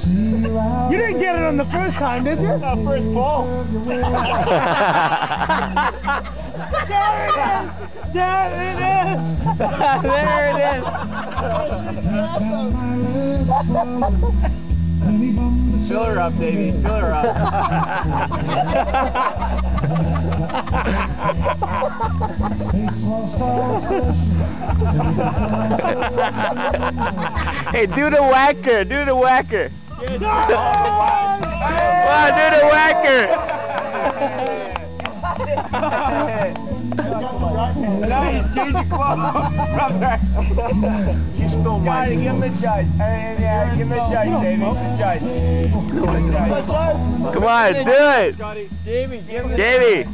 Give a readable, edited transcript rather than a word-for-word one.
You didn't get it on the first time, did you? First ball. There it is! There it is! There it is. Fill her up, Davie. Fill her up. Hey, do the whacker. Do the whacker. No! Wow, do the whacker. Now he's changing clothes. You stole my Give him the judge. Yeah, give him the judge, Davie. The judge. Give him the judge. Come on, do it. Davie, give him the Davie.